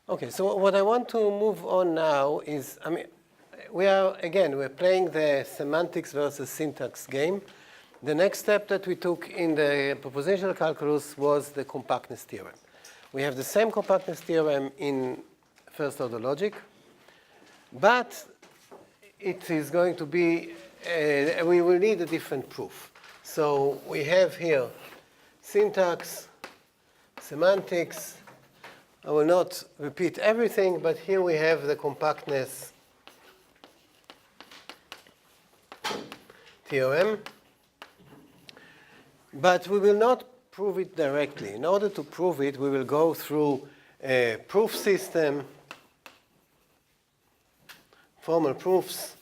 Okay, so what I want to move on now is, we're playing the semantics versus syntax game. The next step that we took in the propositional calculus was the compactness theorem. We have the same compactness theorem in first order logic, but it is going to be, we will need a different proof. So we have here syntax, semantics. I will not repeat everything, but here we have the compactness theorem. But we will not prove it directly. In order to prove it, we will go through a proof system, formal proofs,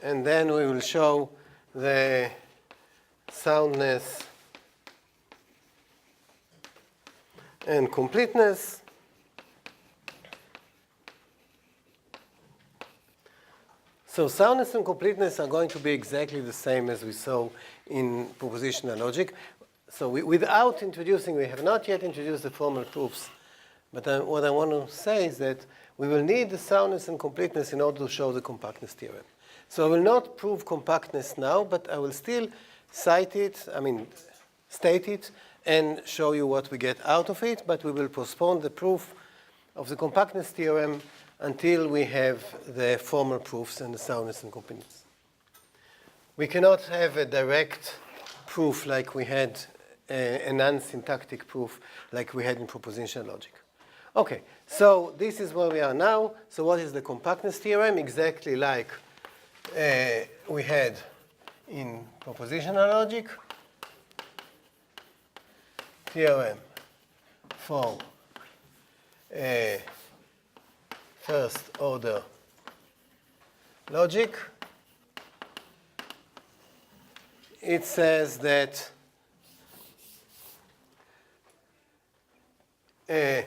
and then we will show the soundness and completeness. So soundness and completeness are going to be exactly the same as we saw in propositional logic. So without introducing, we have not yet introduced the formal proofs. But what I want to say is that we will need the soundness and completeness in order to show the compactness theorem. So I will not prove compactness now, but I will still state it, and show you what we get out of it. But we will postpone the proof of the compactness theorem until we have the formal proofs and the soundness and completeness. We cannot have a direct proof like we had, a non-syntactic proof like we had in propositional logic. Okay, so this is where we are now. So what is the compactness theorem? Exactly like we had in propositional logic. Theorem for first order logic. It says that a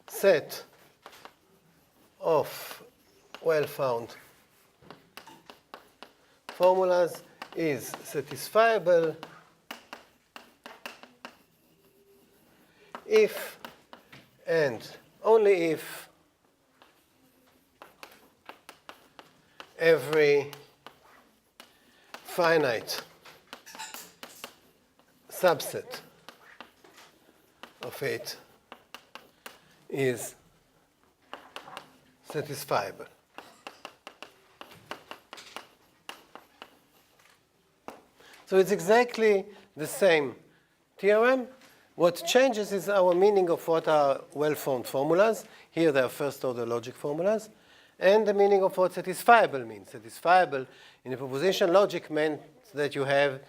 set of well-found formulas is satisfiable if and only if every finite subset of it is satisfiable. So it's exactly the same theorem. What changes is our meaning of what are well-formed formulas. Here they are first-order logic formulas. And the meaning of what satisfiable means. Satisfiable in the proposition logic meant that you have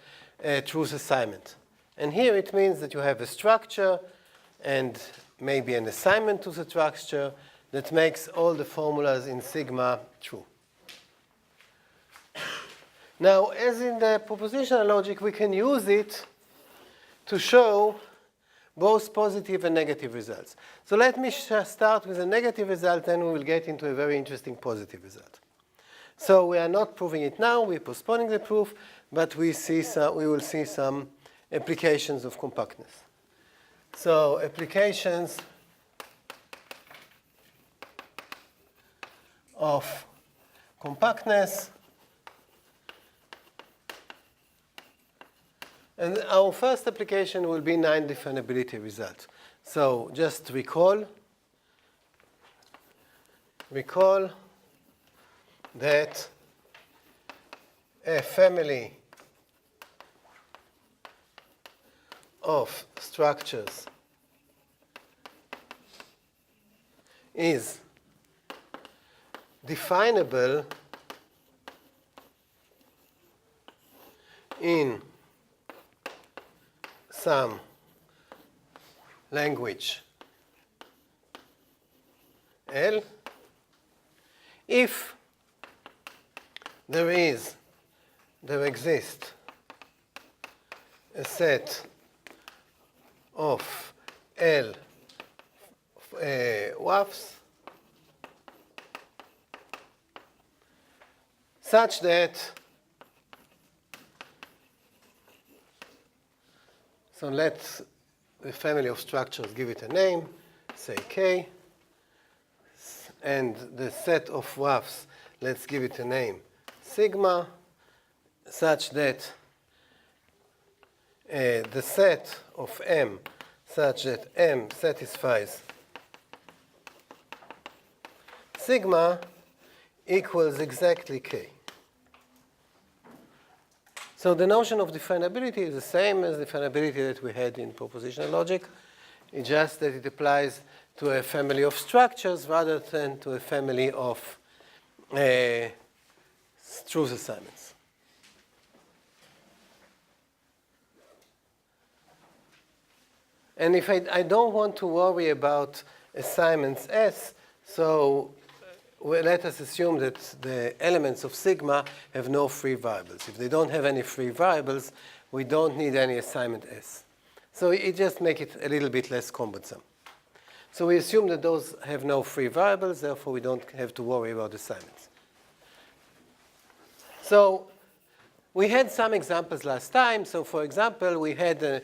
a truth assignment. And here it means that you have a structure and maybe an assignment to the structure that makes all the formulas in sigma true. Now, as in the propositional logic, we can use it to show both positive and negative results. So let me start with a negative result, then we will get into a very interesting positive result. So we are not proving it now, we're postponing the proof, but we will see some applications of compactness. So applications of compactness. And our first application will be non-definability result. So just recall that a family of structures is definable in some language L if there exists a set of L WAFs such that So let's the family of structures give it a name, say K, and the set of roughs, let's give it a name, sigma, such that the set of M such that M satisfies sigma equals exactly K. So the notion of definability is the same as definability that we had in propositional logic. It's just that it applies to a family of structures rather than to a family of truth assignments. And if I don't want to worry about assignments S, so let us assume that the elements of sigma have no free variables. If they don't have any free variables, we don't need any assignment S. So it just makes it a little bit less cumbersome. So we assume that those have no free variables, therefore we don't have to worry about assignments. So we had some examples last time. So for example, we had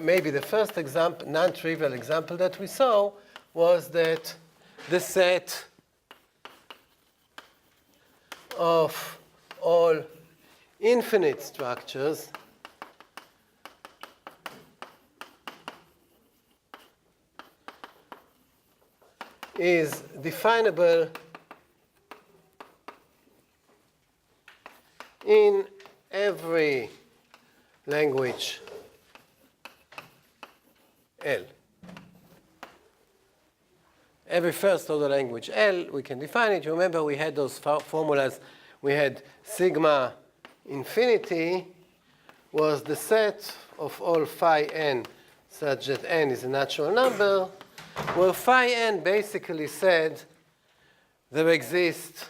maybe the first example, non-trivial example that we saw was that the set of all infinite structures is definable in every language L. Every first-order language L, we can define it. You remember we had those formulas. We had sigma infinity was the set of all phi n such that n is a natural number, where phi n basically said there exist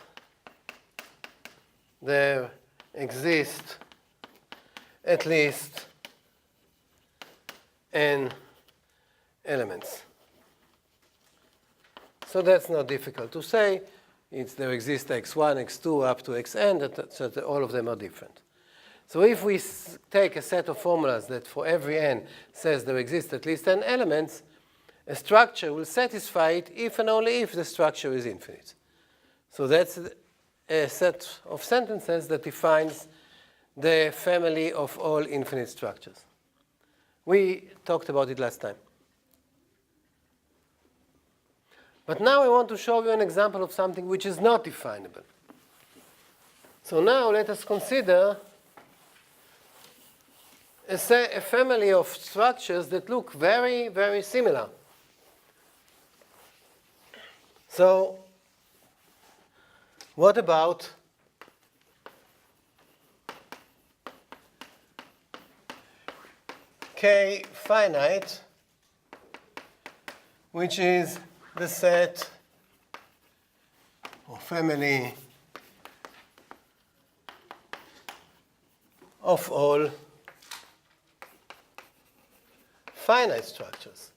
at least n elements. So that's not difficult to say. There exist x1, x2, up to xn, so that all of them are different. So if we take a set of formulas that for every n says there exist at least n elements, a structure will satisfy it if and only if the structure is infinite. So that's a set of sentences that defines the family of all infinite structures. We talked about it last time. But now I want to show you an example of something which is not definable. So now let us consider a family of structures that look very, very similar. So what about K finite, which is the set or family of all finite structures?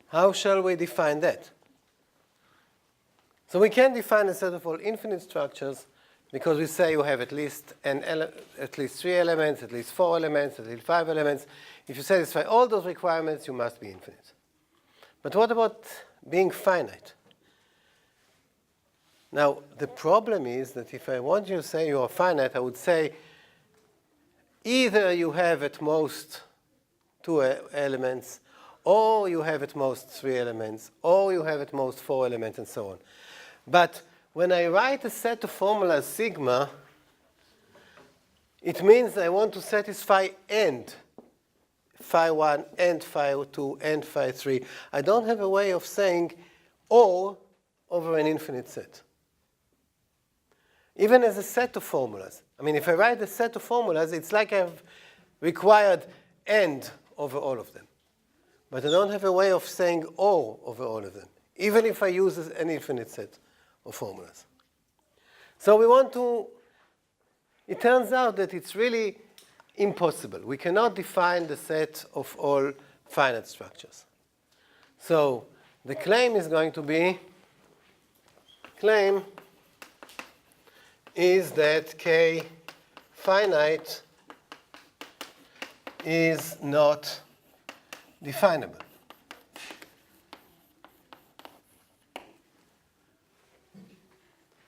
How shall we define that? So we can define a set of all infinite structures because we say you have at least 3 elements, at least 4 elements, at least 5 elements. If you satisfy all those requirements, you must be infinite. But what about being finite? Now, the problem is that if I want you to say you are finite, I would say either you have at most 2 elements, or you have at most 3 elements, or you have at most 4 elements, and so on. But when I write a set of formulas sigma, it means I want to satisfy and phi 1 and phi 2 and phi 3. I don't have a way of saying or over an infinite set. Even as a set of formulas. I mean, if I write a set of formulas, it's like I've required and over all of them. But I don't have a way of saying or over all of them, even if I use an infinite set of formulas. So we want to, it turns out that it's really impossible. We cannot define the set of all finite structures. So the claim is going to be claim is that K finite is not definable.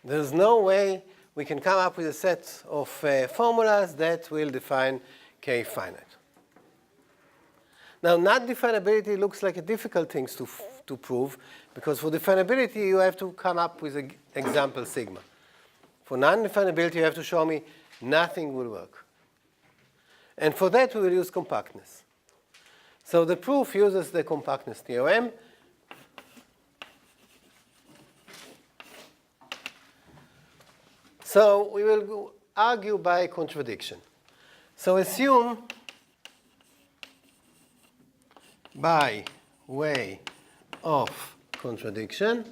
There's no way we can come up with a set of formulas that will define K finite. Now, non-definability looks like a difficult thing to prove, because for definability, you have to come up with an example sigma. For non-definability, you have to show me nothing will work. And for that, we will use compactness. So the proof uses the compactness theorem. So we will argue by contradiction. So assume by way of contradiction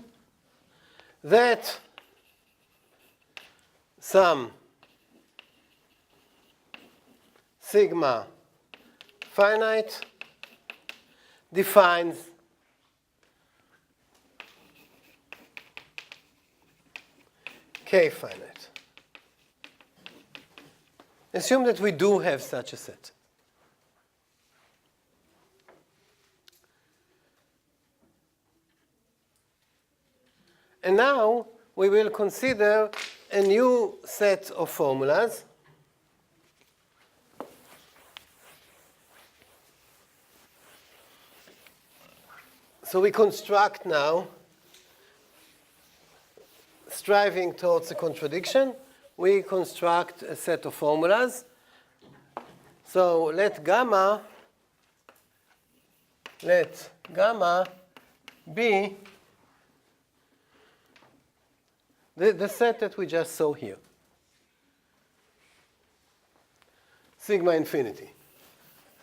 that some sigma finite defines K finite. Assume that we do have such a set. And now we will consider a new set of formulas. So we construct now, striving towards a contradiction, we construct a set of formulas. So let gamma be the set that we just saw here. Sigma infinity.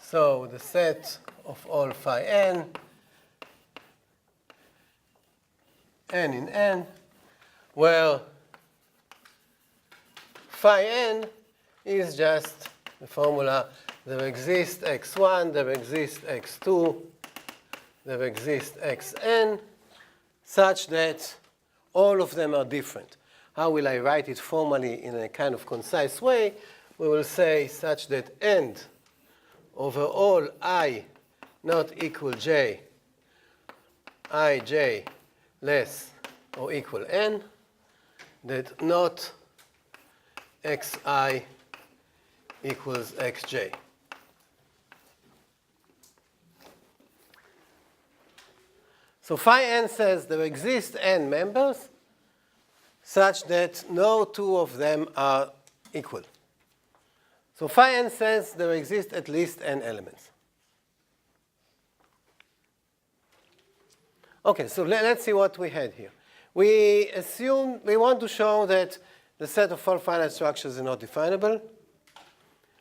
So the set of all phi n, n in n, where phi n is just the formula, there exists x1, there exists x2, there exists xn, such that all of them are different. How will I write it formally in a kind of concise way? We will say such that end over all I not equal j, ij less or equal n, that not xi equals xj. So phi n says there exist n members such that no two of them are equal. So phi n says there exist at least n elements. Okay, so let's see what we had here. We assume we want to show that the set of all finite structures is not definable.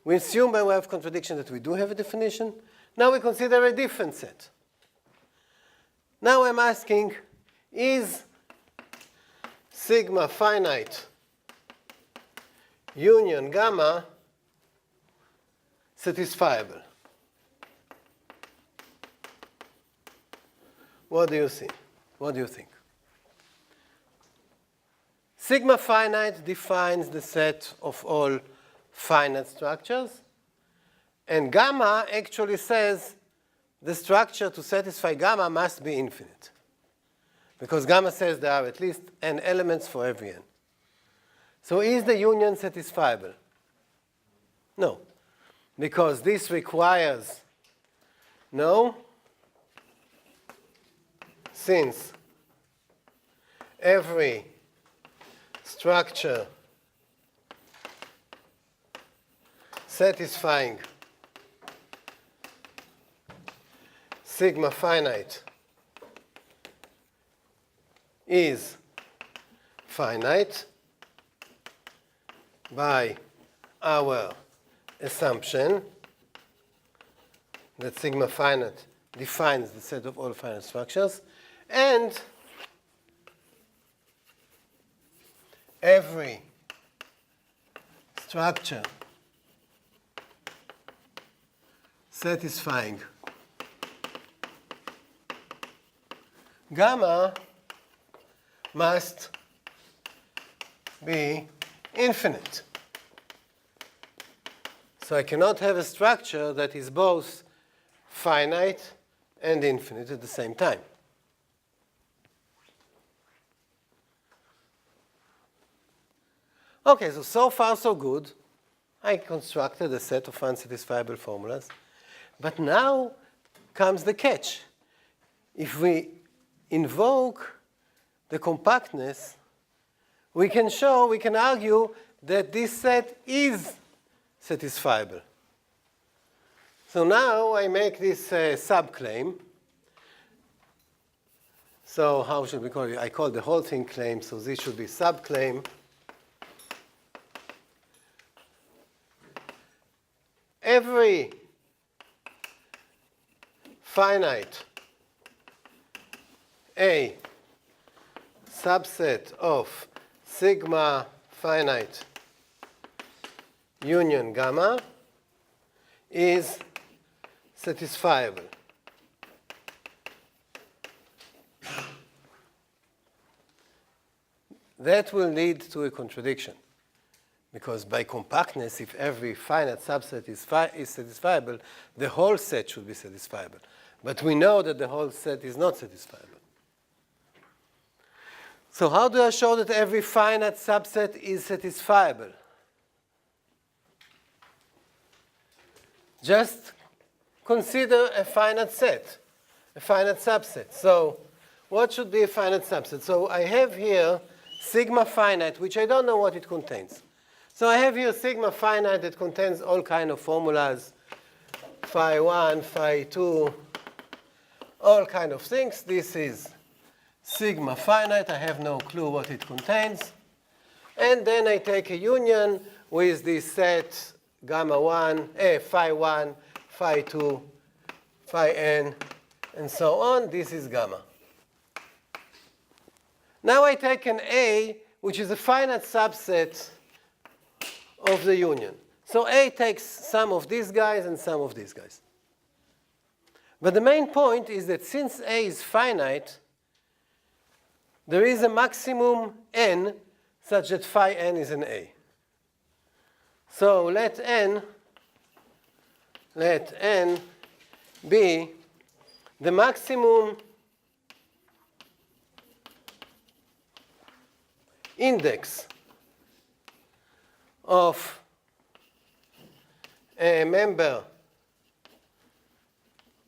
We assume by way of contradiction that we do have a definition. Now we consider a different set. Now I'm asking, is sigma finite union gamma satisfiable? What do you see? What do you think? Sigma finite defines the set of all finite structures, and gamma actually says the structure to satisfy gamma must be infinite, because gamma says there are at least n elements for every n. So is the union satisfiable? No, because this requires no, since every structure satisfying sigma finite is finite by our assumption that sigma finite defines the set of all finite structures, and every structure satisfying gamma must be infinite. So I cannot have a structure that is both finite and infinite at the same time. Okay, so far so good. I constructed a set of unsatisfiable formulas. But now comes the catch. If we invoke the compactness, we can argue that this set is satisfiable. So now I make this subclaim. So how should we call it? I call the whole thing claim, so this should be subclaim. Every finite A subset of sigma finite union gamma is satisfiable. That will lead to a contradiction. Because by compactness, if every finite subset is satisfiable, the whole set should be satisfiable. But we know that the whole set is not satisfiable. So how do I show that every finite subset is satisfiable? Just consider a finite set, a finite subset. So what should be a finite subset? So I have here sigma finite, which I don't know what it contains. So I have here sigma finite that contains all kinds of formulas, phi 1, phi 2, all kinds of things. This is sigma finite. I have no clue what it contains. And then I take a union with this set gamma 1, phi 1, phi 2, phi n, and so on. This is gamma. Now I take an A, which is a finite subset of the union. So A takes some of these guys and some of these guys. But the main point is that since A is finite, there is a maximum n such that phi n is an A. So let n be the maximum index of a member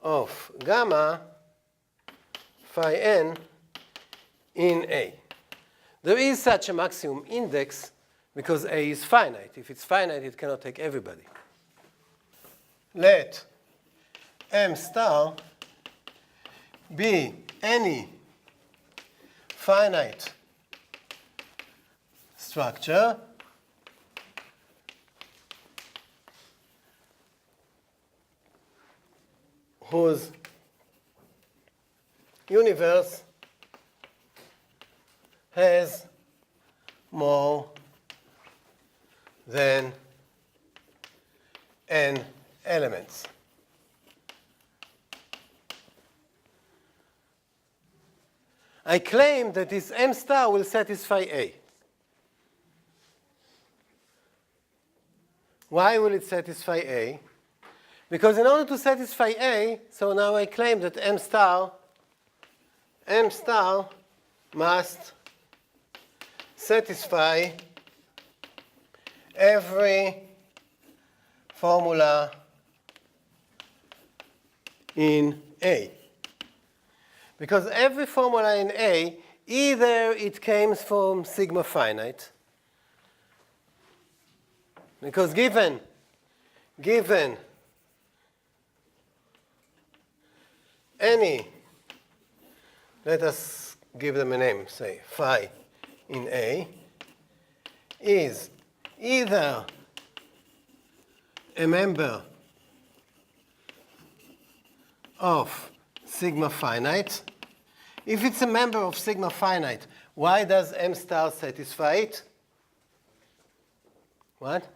of gamma phi n in A. There is such a maximum index because A is finite. If it's finite, it cannot take everybody. Let M star be any finite structure whose universe has more than n elements. I claim that this M star will satisfy A. Why will it satisfy A? Because in order to satisfy A, so now I claim that M star must satisfy every formula in A. Because every formula in A, either it came from sigma finite, because given any, let us give them a name, say phi in A, is either a member of sigma finite. If it's a member of sigma finite, why does M star satisfy it? What?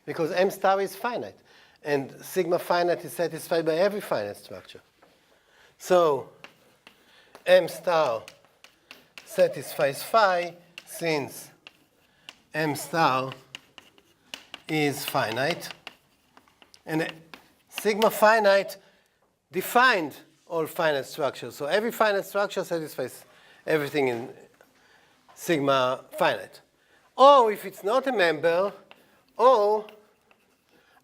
Because M star is finite. And sigma finite is satisfied by every finite structure. So M star satisfies phi since M star is finite, and sigma finite defined all finite structures. So every finite structure satisfies everything in sigma finite. Or if it's not a member, or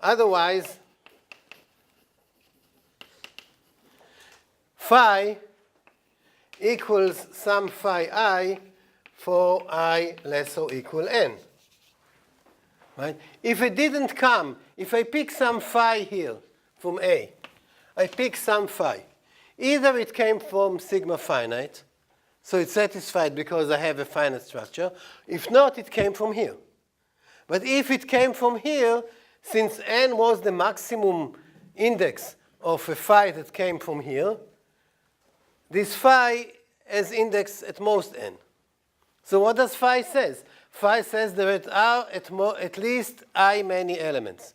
otherwise, phi equals some phi I for I less or equal n. Right? If it didn't come, if I pick some phi here from A, I pick some phi. Either it came from sigma finite, so it's satisfied because I have a finite structure. If not, it came from here. But if it came from here, since n was the maximum index of a phi that came from here, this phi has index at most n. So what does phi says? Phi says there are at least I many elements.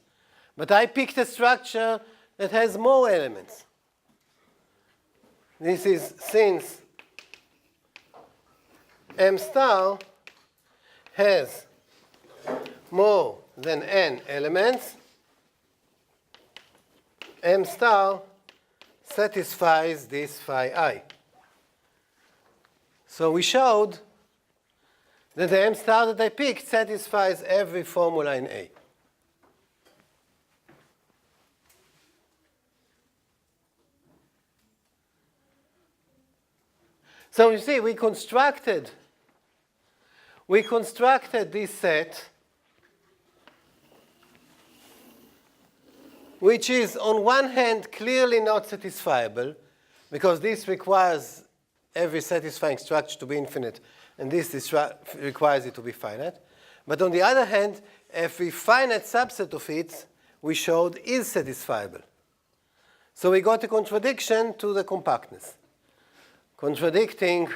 But I picked a structure that has more elements. This is since M star has more than n elements, M star satisfies this phi I. So we showed that the M star that I picked satisfies every formula in A. So you see, we constructed this set, which is on one hand clearly not satisfiable, because this requires every satisfying structure to be infinite, and this requires it to be finite. But on the other hand, every finite subset of it, we showed, is satisfiable. So we got a contradiction to the compactness, contradicting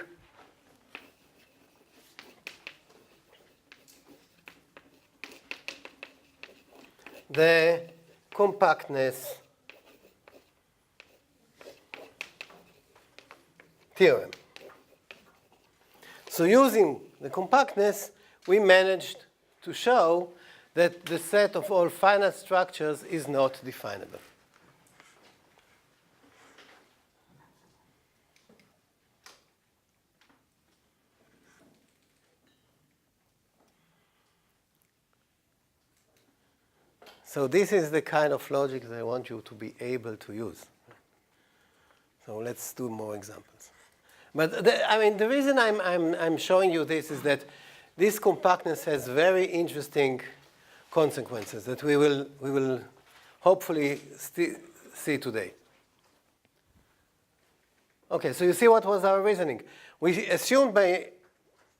the compactness theorem. So using the compactness, we managed to show that the set of all finite structures is not definable. So this is the kind of logic that I want you to be able to use. So let's do more examples. But the reason I'm showing you this is that this compactness has very interesting consequences that we will hopefully see today. Okay, so you see what was our reasoning. We assumed by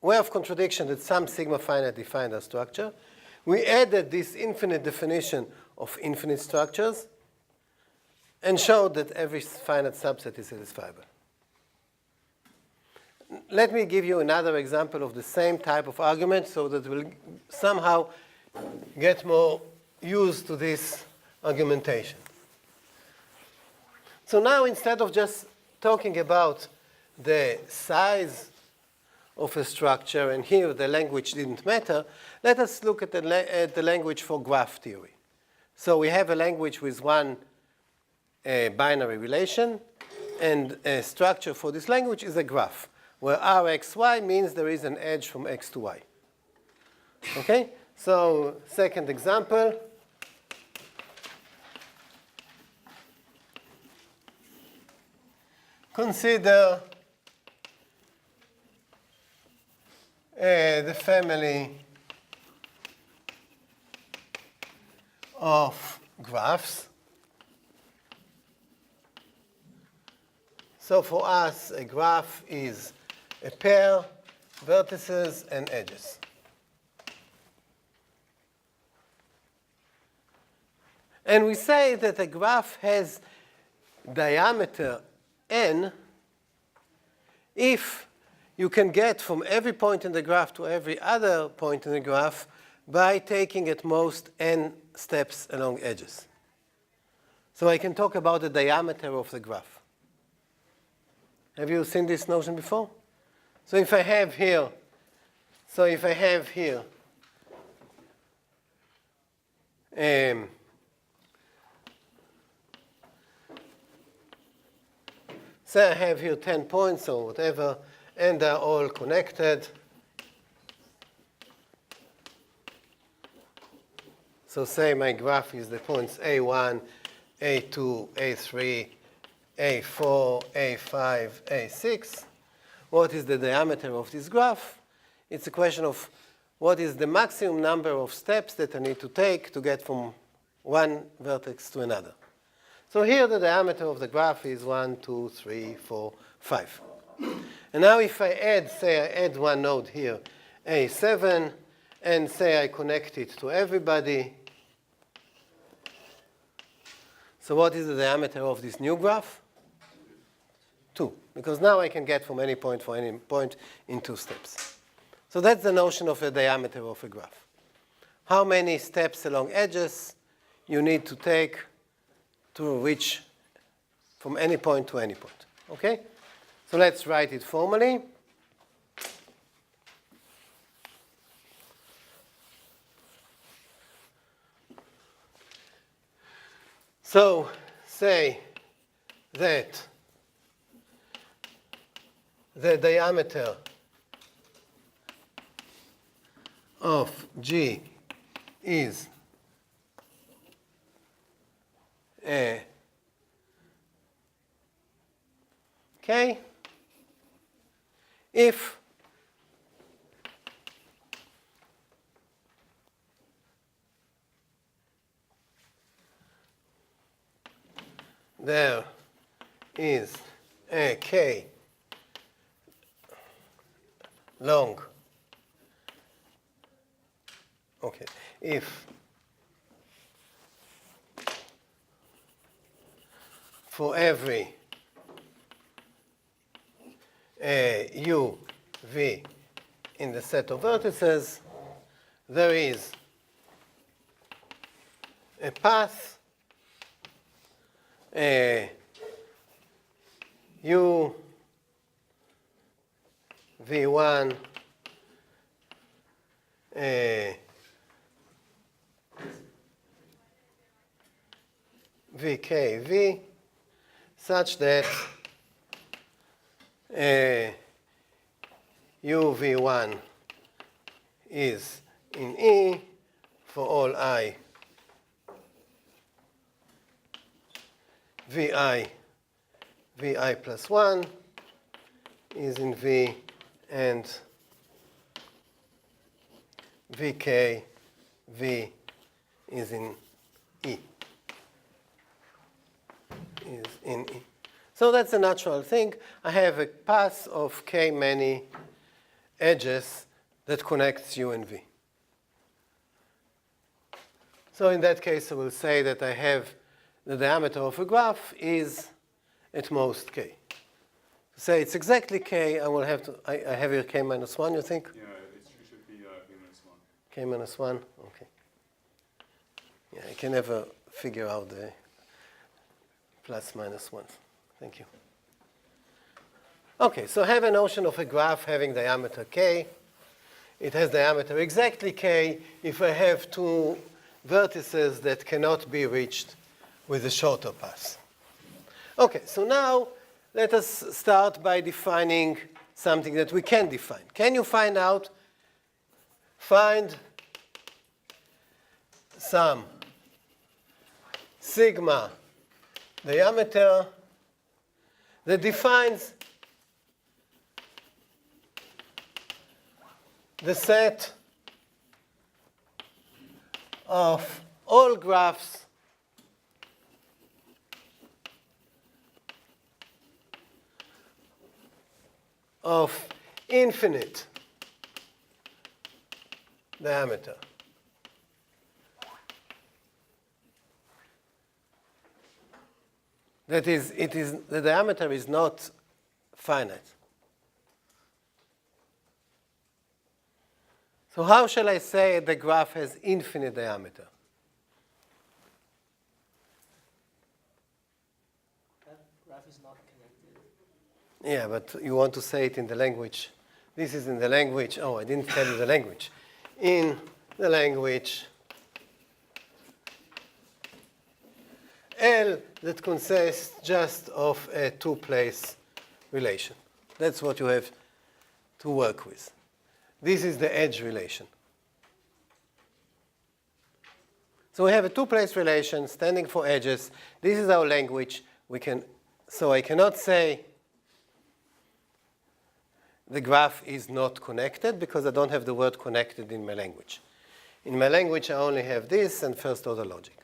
way of contradiction that some sigma finite defined our structure. We added this infinite definition of infinite structures and showed that every finite subset is satisfiable. Let me give you another example of the same type of argument so that we'll somehow get more used to this argumentation. So now instead of just talking about the size of a structure, and here the language didn't matter, let us look at the language for graph theory. So we have a language with one binary relation, and a structure for this language is a graph, where Rxy means there is an edge from x to y. Okay? So second example. Consider the family of graphs. So for us, a graph is a pair, vertices, and edges. And we say that a graph has diameter n if you can get from every point in the graph to every other point in the graph by taking at most n steps along edges. So I can talk about the diameter of the graph. Have you seen this notion before? So if I have here Say I have here 10 points or whatever, and they're all connected. So say my graph is the points A1, A2, A3, A4, A5, A6. What is the diameter of this graph? It's a question of what is the maximum number of steps that I need to take to get from one vertex to another. So here the diameter of the graph is 1, 2, 3, 4, 5. And now if I add, say I add one node here, A7, and say I connect it to everybody. So what is the diameter of this new graph? 2, because now I can get from any point for any point in 2 steps. So that's the notion of a diameter of a graph. How many steps along edges you need to take to reach from any point to any point. Okay? So let's write it formally. So say that the diameter of G is A K if there is a K long, okay, if for every U, V in the set of vertices, there is a path U, V1, VK, V, such that UV1 is in E for all I, VI plus 1 is in V, and VK, V is in E. Is in E. So that's a natural thing. I have a path of K many edges that connects U and V. So in that case, I will say that I have the diameter of a graph is at most K. To say it's exactly K, I will have to, I have here K minus 1, you think? Yeah, it should be K minus 1. K minus 1, okay. Yeah, I can never figure out the plus minus 1. Thank you. Okay, so I have a notion of a graph having diameter K. It has diameter exactly K if I have 2 vertices that cannot be reached with a shorter path. Okay, so now let us start by defining something that we can define. Can you find some sigma diameter that defines the set of all graphs of infinite diameter. That is, the diameter is not finite. So how shall I say the graph has infinite diameter? That graph is not connected. Yeah, but you want to say it in the language. This is in the language. Oh, I didn't tell you the language. In the language L that consists just of a two-place relation. That's what you have to work with. This is the edge relation. So we have a two-place relation standing for edges. This is our language. So I cannot say the graph is not connected because I don't have the word connected in my language. In my language, I only have this and first-order logic.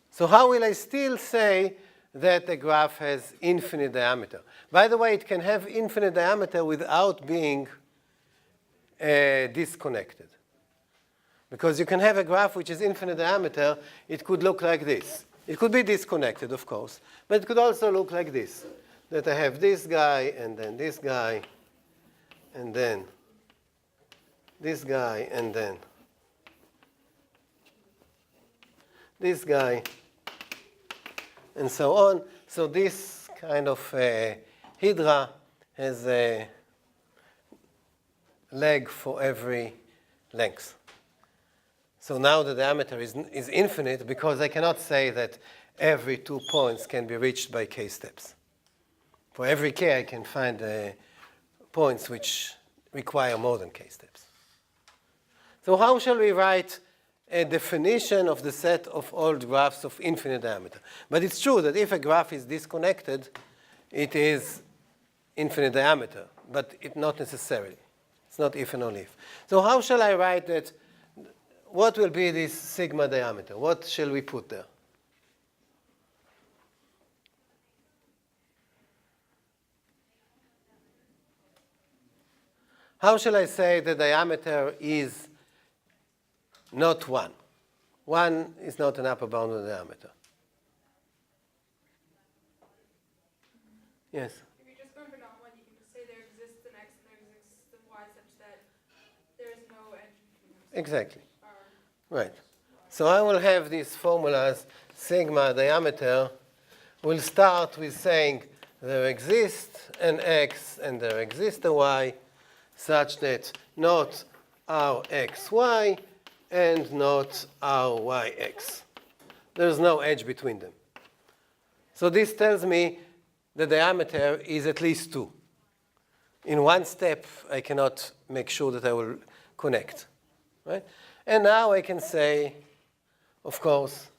So how will I still say that a graph has infinite diameter? By the way, it can have infinite diameter without being disconnected. Because you can have a graph which is infinite diameter, it could look like this. It could be disconnected, of course, but it could also look like this. That I have this guy, and then this guy, and then this guy, and then this guy, and so on. So this kind of hydra has a leg for every length. So now the diameter is infinite because I cannot say that every 2 points can be reached by k steps. For every k, I can find points which require more than k steps. So how shall we write a definition of the set of all graphs of infinite diameter? But it's true that if a graph is disconnected, it is infinite diameter, but not necessarily. It's not if and only if. So how shall I write that? What will be this sigma diameter? What shall we put there? How shall I say the diameter is not 1? 1 is not an upper bound of the diameter. Yes? If you're just going for not 1, you can just say there exists an x and there exists an y such that there is no edge between them. Exactly. Right. So I will have these formulas, sigma diameter. We'll start with saying there exists an x and there exists a y such that not our xy and not our yx. There's no edge between them. So this tells me the diameter is at least 2. In one step, I cannot make sure that I will connect. Right? And now I can say, of course,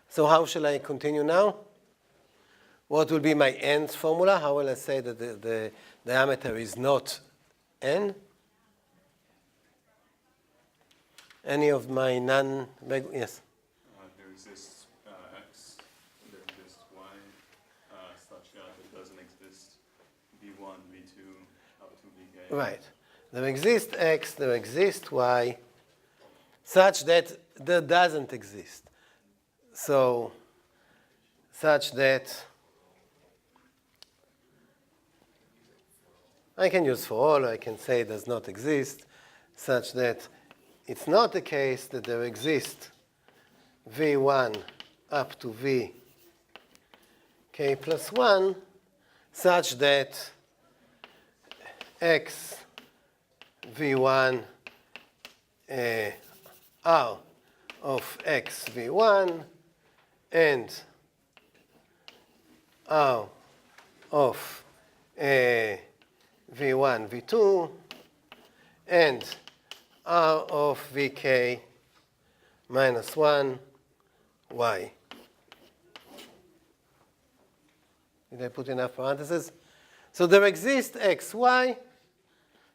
so how shall I continue now? What will be my nth formula? How will I say that the diameter is not n? Any of my yes? There exists x, there exists y, such that it doesn't exist v1, v2, up to vk. Right. There exists x, there exists y, such that there doesn't exist. So, such that I can use for all, I can say it does not exist, such that it's not the case that there exists v1 up to vk plus 1, such that x v1 r of x v1 and r of v1 v2 and r of vk minus 1 y. Did I put enough parentheses? So there exists x, y,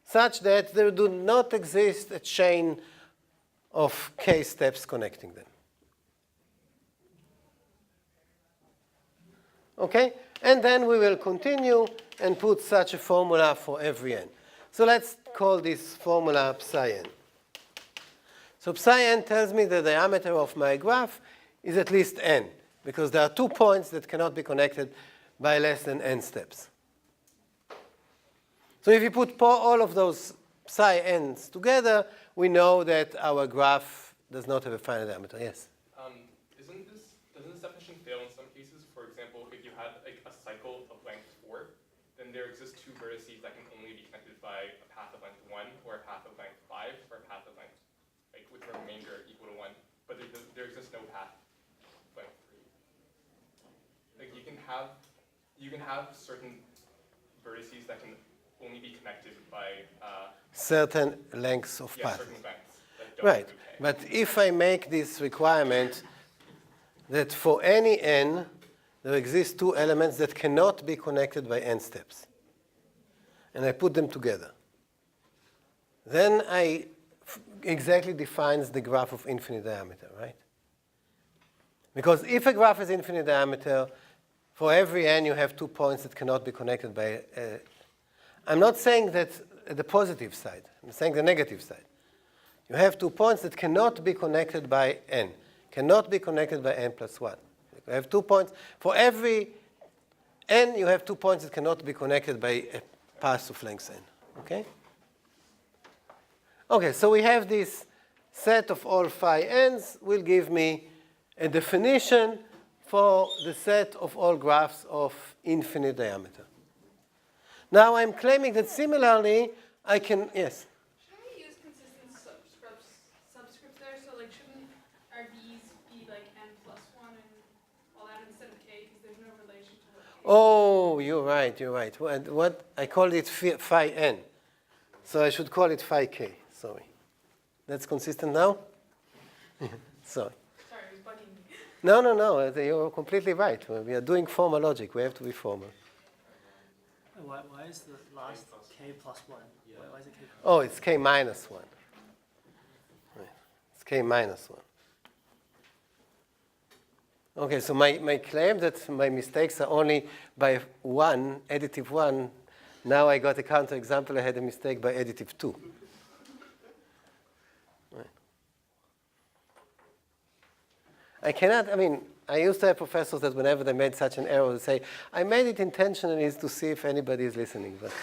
such that there do not exist a chain of k steps connecting them. Okay? And then we will continue and put such a formula for every n. So let's call this formula psi n. So psi n tells me the diameter of my graph is at least n, because there are 2 points that cannot be connected by less than n steps. So if you put all of those psi n's together, we know that our graph does not have a finite diameter. Yes? Doesn't this definition fail in some cases? For example, if you had like a cycle of length 4, then there exist 2 vertices that can only be connected by a path of length 1 or a path of length 5 or a path of length, like with a remainder equal to 1. But there exists no path have certain vertices that can only be connected by certain lengths of paths. certain lengths that don't Right, include k. but if I make this requirement that for any n, there exist two elements that cannot be connected by n steps, and I put them together, then I exactly defines the graph of infinite diameter, right? Because if a graph is infinite diameter, for every n you have 2 points that cannot be connected by. I'm not saying that the positive side. I'm saying the negative side. You have 2 points that cannot be connected by n. Cannot be connected by n plus 1. You have 2 points. For every n, you have 2 points that cannot be connected by a path of length n. Okay? Okay, so we have this set of all phi n's will give me a definition for the set of all graphs of infinite diameter. Now I'm claiming that similarly I can, yes? Shouldn't we use consistent subscripts there? So like shouldn't our b's be like n plus 1 and all that instead of k because there's no relation to what k. Oh, you're right. What I called it phi n. So I should call it phi k, sorry. That's consistent now? Sorry. Sorry, it was bugging me. No, you're completely right. We are doing formal logic. We have to be formal. Why is the last k plus 1? Why is it k plus 1? Oh, it's k minus 1. Right. It's k minus 1. Okay, so my claim that my mistakes are only by 1, additive 1, now I got a counterexample. I had a mistake by additive 2. Right. I used to have professors that whenever they made such an error, they say, I made it intentionally to see if anybody is listening. But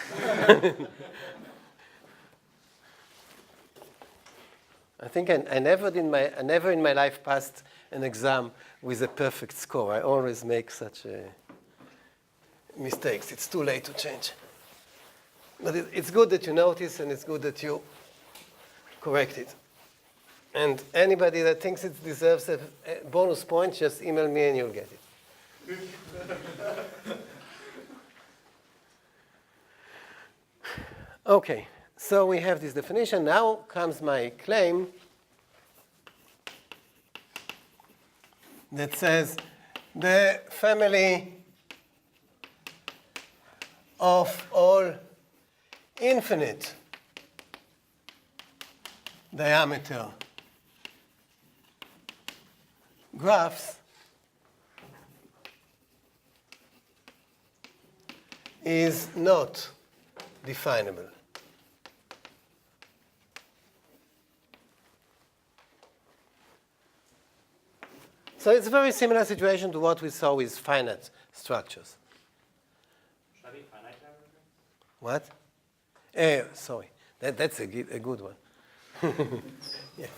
I think I never in my life passed an exam with a perfect score. I always make such mistakes. It's too late to change. But it's good that you notice, and it's good that you correct it. And anybody that thinks it deserves a bonus point, just email me and you'll get it. Okay, so we have this definition. Now comes my claim that says the family of all infinite diameter graphs is not definable. So it's a very similar situation to what we saw with finite structures. Should I be finite diameter? What? Sorry, that's a good one. Yeah.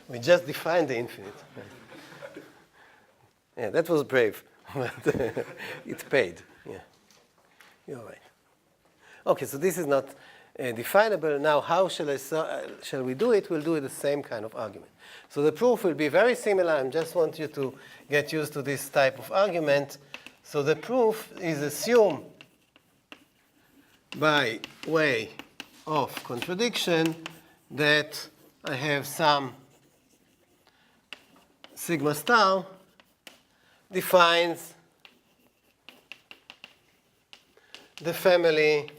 We just defined the infinite. Yeah, that was brave, but it paid. Yeah, you're right. Okay, so this is not definable. Now, how shall we do it? We'll do it the same kind of argument. So the proof will be very similar. I just want you to get used to this type of argument. So the proof is assume by way of contradiction that I have some sigma star defines the family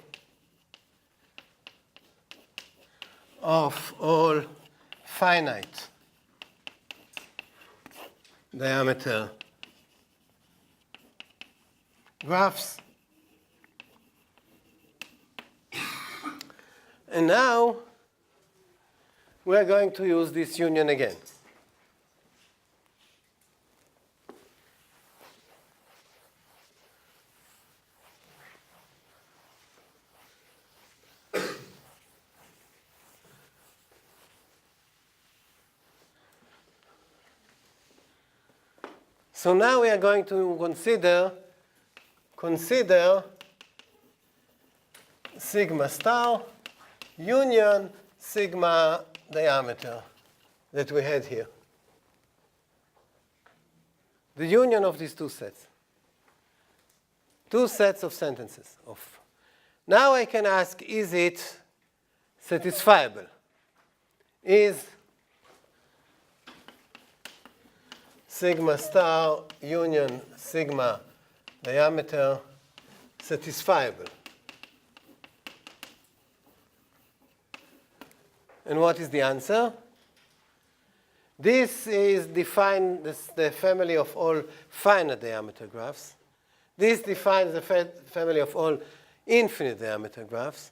of all finite diameter graphs. And now we're going to use this union again. So now we are going to consider sigma star union sigma diameter that we had here. the union of these two sets. Two sets of sentences. Now I can ask, is it satisfiable? Is sigma star union sigma diameter satisfiable? And what is the answer? This is defined as the family of all finite diameter graphs. This defines the family of all infinite diameter graphs.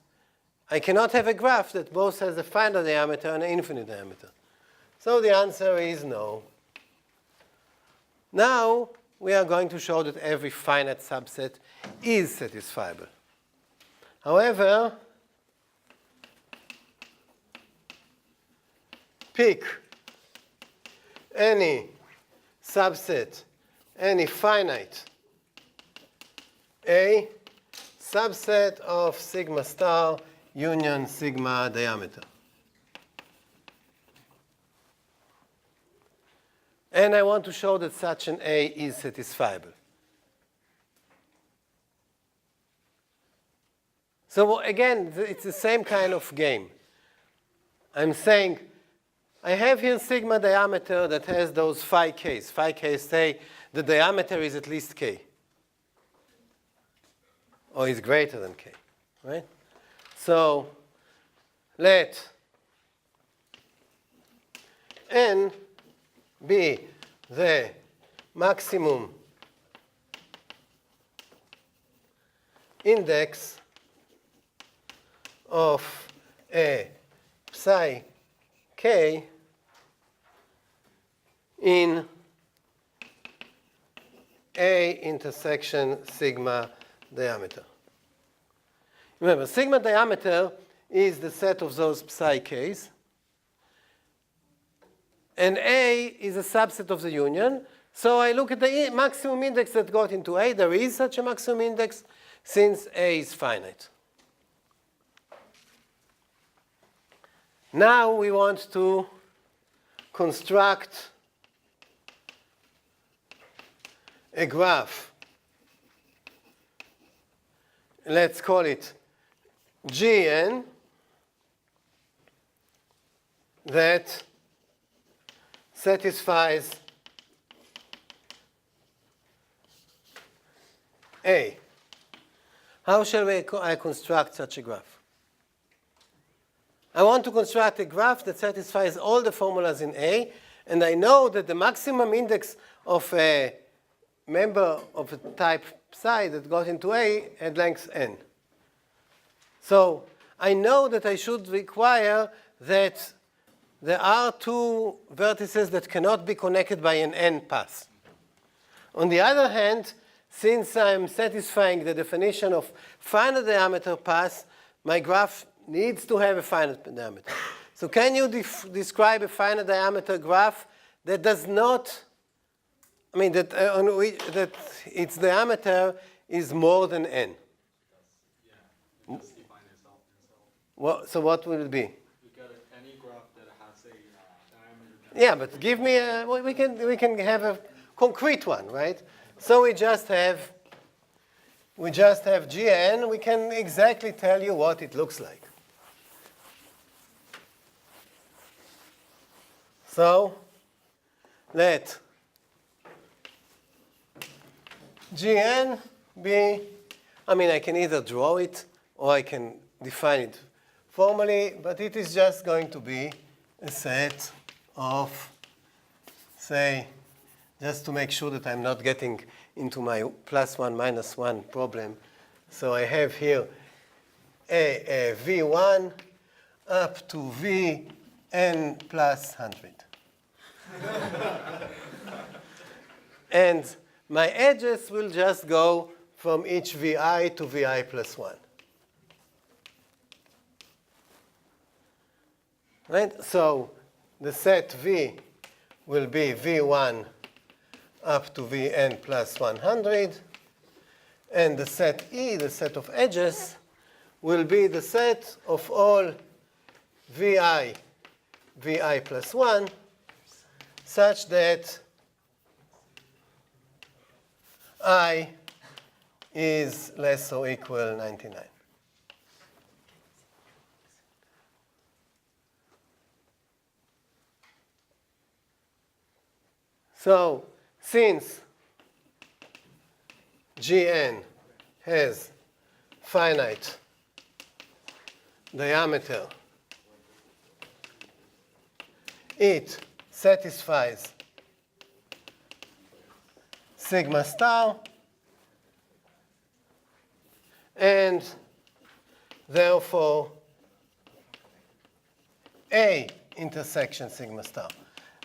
I cannot have a graph that both has a finite diameter and an infinite diameter. So the answer is no. Now we are going to show that every finite subset is satisfiable. However, pick any subset, any finite A, subset of sigma star union sigma diameter. And I want to show that such an A is satisfiable. So again, it's the same kind of game. I'm saying I have here sigma diameter that has those phi k's. Phi k's say the diameter is at least k, or is greater than k, right? So let n be the maximum index of a psi k in A intersection sigma diameter. Remember, sigma diameter is the set of those psi k's, and A is a subset of the union. So I look at the maximum index that got into A. There is such a maximum index since A is finite. Now we want to construct a graph. Let's call it Gn that satisfies A. How shall I construct such a graph? I want to construct a graph that satisfies all the formulas in A, and I know that the maximum index of a member of a type psi that got into A had length n. So I know that I should require that there are two vertices that cannot be connected by an n path. On the other hand, since I'm satisfying the definition of finite diameter path, my graph needs to have a finite diameter. So can you describe a finite diameter graph that does not, that its diameter is more than n? Yeah, it does define itself. Well, so what will it be? You get any graph that has a diameter. Yeah, but give me we can have a concrete one, right? So we just have Gn. We can exactly tell you what it looks like. So let Gn be, I can either draw it or I can define it formally, but it is just going to be a set of, say, just to make sure that I'm not getting into my +1, -1 problem. So I have here a V1 up to Vn plus 100. And my edges will just go from each Vi to Vi plus 1. Right? So the set V will be V1 up to Vn plus 100. And the set E, the set of edges, will be the set of all Vi plus 1, such that I is less or equal 99. So since Gn has finite diameter, it satisfies sigma star, and therefore A intersection sigma star.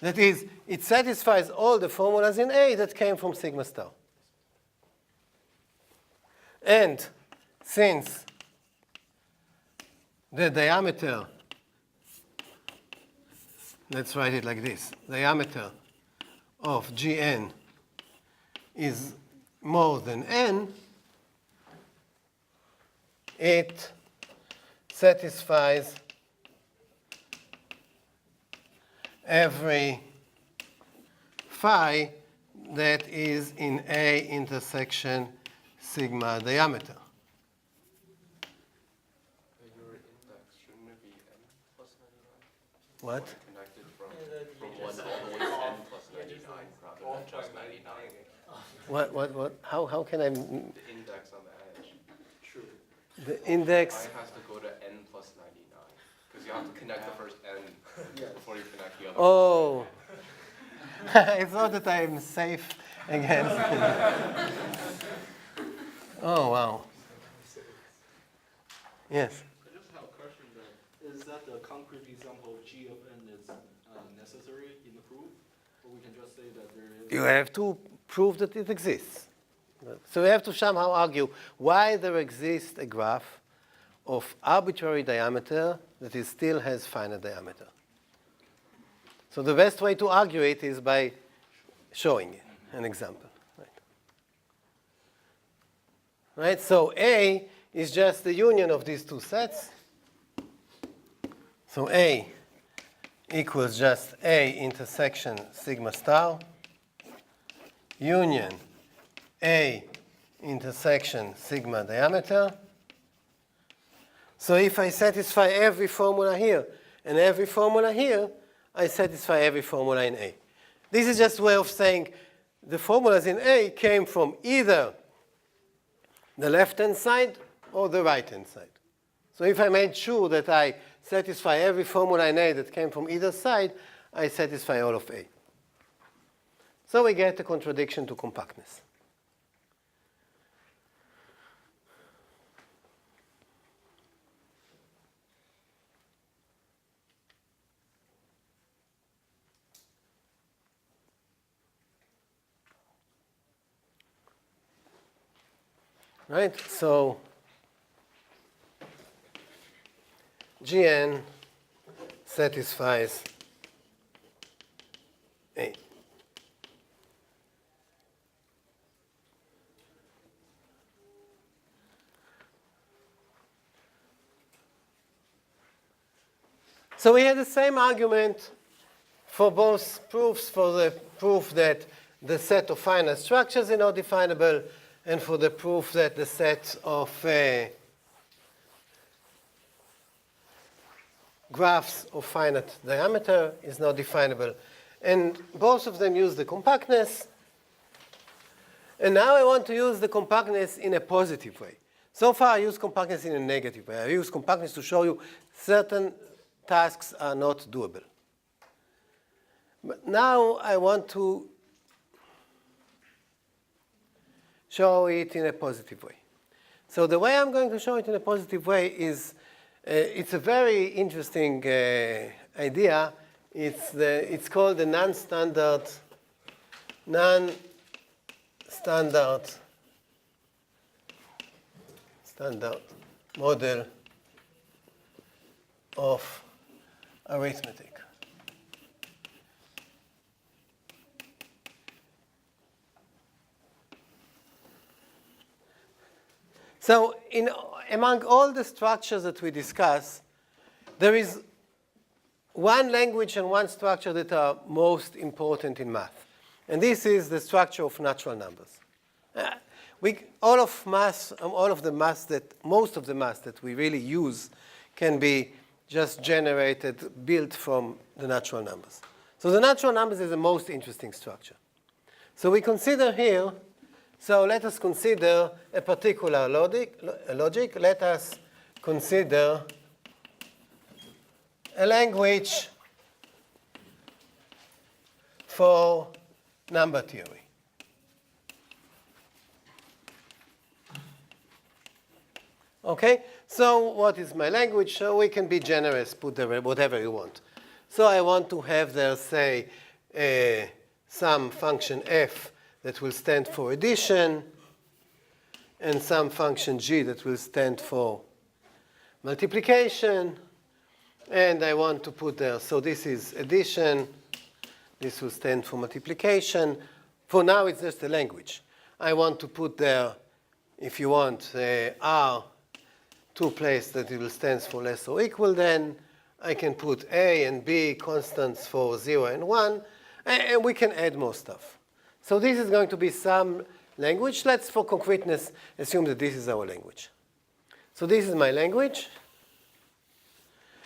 That is, it satisfies all the formulas in A that came from sigma star. And since the diameter, let's write it like this, diameter of Gn is more than n, it satisfies every phi that is in A intersection sigma diameter. Your index, shouldn't it be n plus 99? What? Connected from 1 all the way to n plus 99 rather than just 99. What? How can I? The index on the edge. True. The index. I has to go to n plus 99 because you have to connect the first n before you connect the other. Oh. I thought that I'm safe against. Oh, wow. Yes. I just have a question then. Is that the concrete example of G of n is necessary in the proof? Or we can just say that there is... You have to prove that it exists. So we have to somehow argue why there exists a graph of arbitrary diameter that is still has finite diameter. So the best way to argue it is by showing an example. Right? So A is just the union of these two sets. So A equals just A intersection sigma star union A intersection sigma diameter. So if I satisfy every formula here and every formula here, I satisfy every formula in A. This is just a way of saying the formulas in A came from either the left-hand side or the right-hand side. So if I made sure that I satisfy every formula in A that came from either side, I satisfy all of A. So we get a contradiction to compactness. Right? So Gn satisfies A. So we had the same argument for both proofs, for the proof that the set of finite structures are not definable, and for the proof that the set of graphs of finite diameter is not definable. And both of them use the compactness. And now I want to use the compactness in a positive way. So far I use compactness in a negative way. I use compactness to show you certain tasks are not doable. But now I want to show it in a positive way. So the way I'm going to show it in a positive way is, it's a very interesting idea. It's called the non-standard model of arithmetic. So among all the structures that we discuss, there is one language and one structure that are most important in math. And this is the structure of natural numbers. Most of the math that we really use can be just generated, built from the natural numbers. So the natural numbers is the most interesting structure. So we consider here, so let us consider a particular logic. Let us consider a language for number theory. Okay, so what is my language? So we can be generous, put there whatever you want. So I want to have there, say, some function f that will stand for addition, and some function g that will stand for multiplication. And I want to put there, so this is addition, this will stand for multiplication. For now, it's just a language. I want to put there, if you want, r, two places that it will stand for less or equal, then I can put a and b constants for 0 and 1, and we can add more stuff. So this is going to be some language. Let's, for concreteness, assume that this is our language. So this is my language.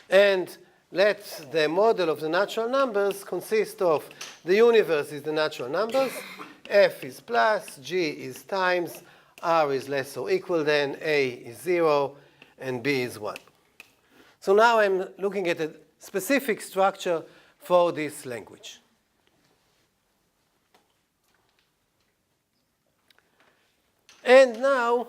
And let the model of the natural numbers consist of the universe is the natural numbers, f is plus, g is times, r is less or equal than, a is 0, and b is 1. So now I'm looking at a specific structure for this language. And now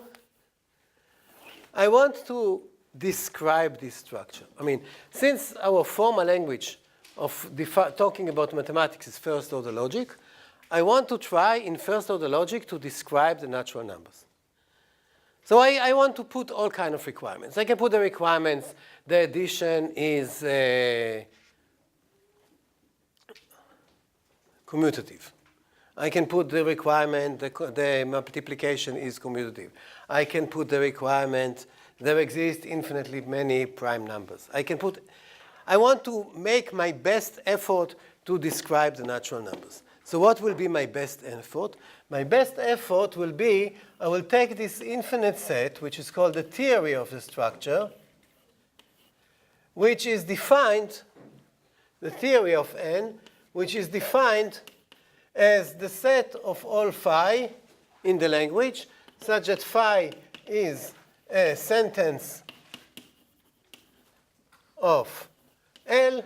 I want to describe this structure. I mean, since our formal language of talking about mathematics is first-order logic, I want to try in first-order logic to describe the natural numbers. So I want to put all kinds of requirements. I can put the requirements, the addition is commutative. I can put the requirement, the multiplication is commutative. I can put the requirement, there exist infinitely many prime numbers. I want to make my best effort to describe the natural numbers. So what will be my best effort? My best effort will be, I will take this infinite set, which is called the theory of the structure, which is defined, the theory of n, which is defined as the set of all phi in the language, such that phi is a sentence of L,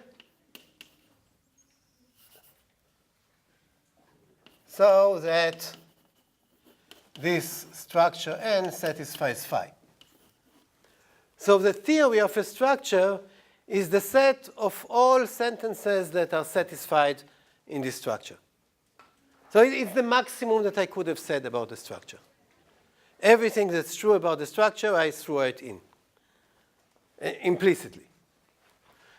so that this structure n satisfies phi. So the theory of a structure is the set of all sentences that are satisfied in this structure. So it's the maximum that I could have said about the structure. Everything that's true about the structure, I threw it in, implicitly.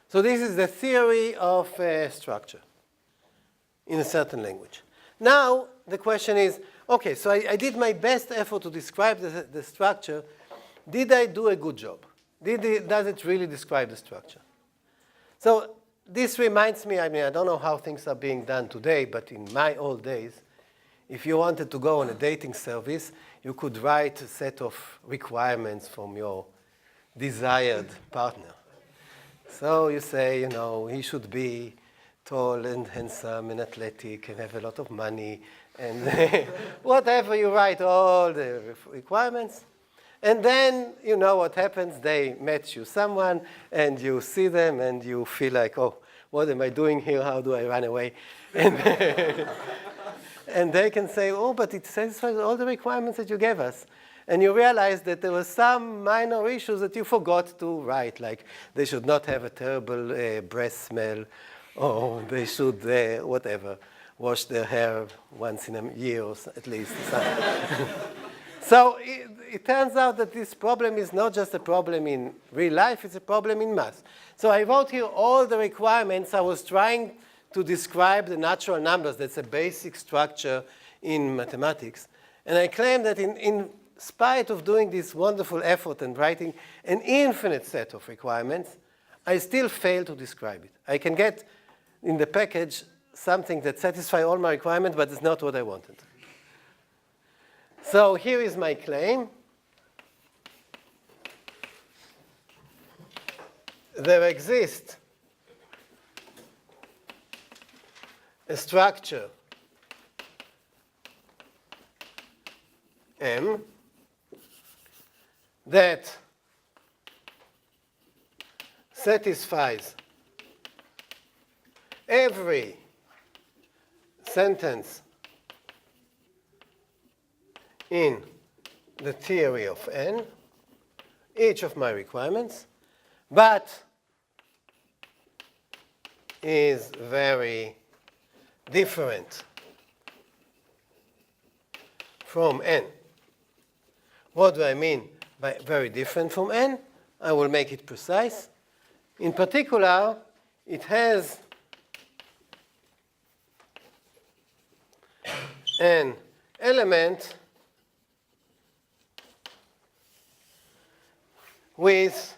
So this is the theory of a structure in a certain language. Now, the question is, okay, so I did my best effort to describe the structure. Did I do a good job? Does it really describe the structure? So this reminds me, I mean, I don't know how things are being done today, but in my old days, if you wanted to go on a dating service, you could write a set of requirements from your desired partner. So you say, you know, he should be tall and handsome and athletic and have a lot of money and whatever you write, all the requirements. And then you know what happens. They match you someone and you see them and you feel like, oh, what am I doing here? How do I run away? And they can say, oh, but it satisfies all the requirements that you gave us. And you realize that there were some minor issues that you forgot to write, like they should not have a terrible breath smell, or they should, whatever, wash their hair once in a year or at least. So it turns out that this problem is not just a problem in real life, it's a problem in math. So I wrote here all the requirements. I was trying to describe the natural numbers. That's a basic structure in mathematics. And I claim that in spite of doing this wonderful effort and writing an infinite set of requirements, I still fail to describe it. I can get in the package something that satisfies all my requirements, but it's not what I wanted. So here is my claim. There exists a structure M that satisfies every sentence in the theory of N, each of my requirements, but is very different from N. What do I mean by very different from N? I will make it precise. In particular, it has an element with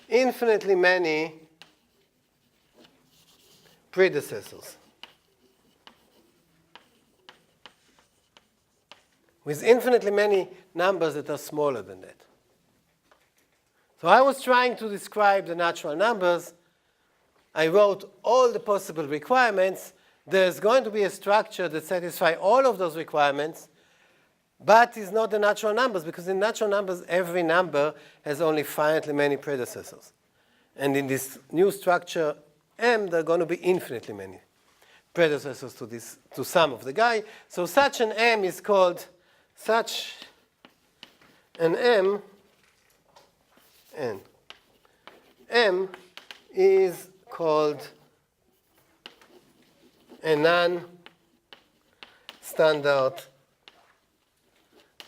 infinitely many predecessors. With infinitely many numbers that are smaller than that. So I was trying to describe the natural numbers. I wrote all the possible requirements. There's going to be a structure that satisfies all of those requirements, but is not the natural numbers, because in natural numbers, every number has only finitely many predecessors. And in this new structure M, there are going to be infinitely many predecessors to some of the guy. So such an M is called such an M, and M is called a non-standard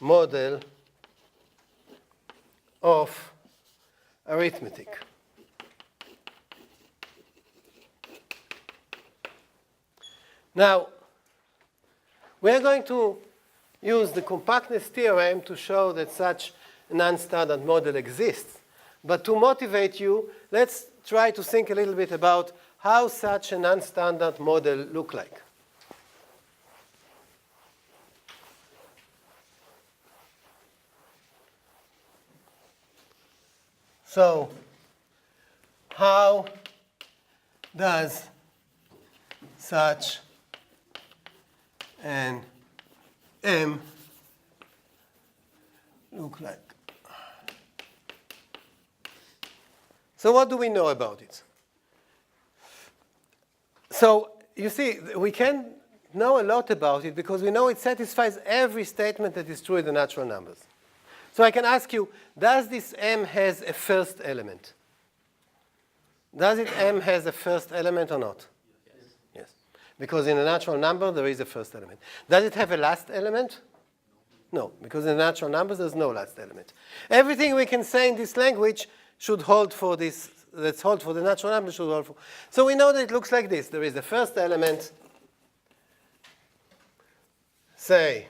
model of arithmetic. Now, we are going to use the compactness theorem to show that such a non-standard model exists. But to motivate you, let's try to think a little bit about how such a non-standard model look like. So, how does such an M look like? So what do we know about it? So you see, we can know a lot about it because we know it satisfies every statement that is true in the natural numbers. So I can ask you, does this M has a first element? Does it M has a first element or not? Yes. Yes. Because in a natural number, there is a first element. Does it have a last element? No, because in natural numbers, there's no last element. Everything we can say in this language should hold for this, let's hold for the natural number, should hold for. So we know that it looks like this. There is the first element, say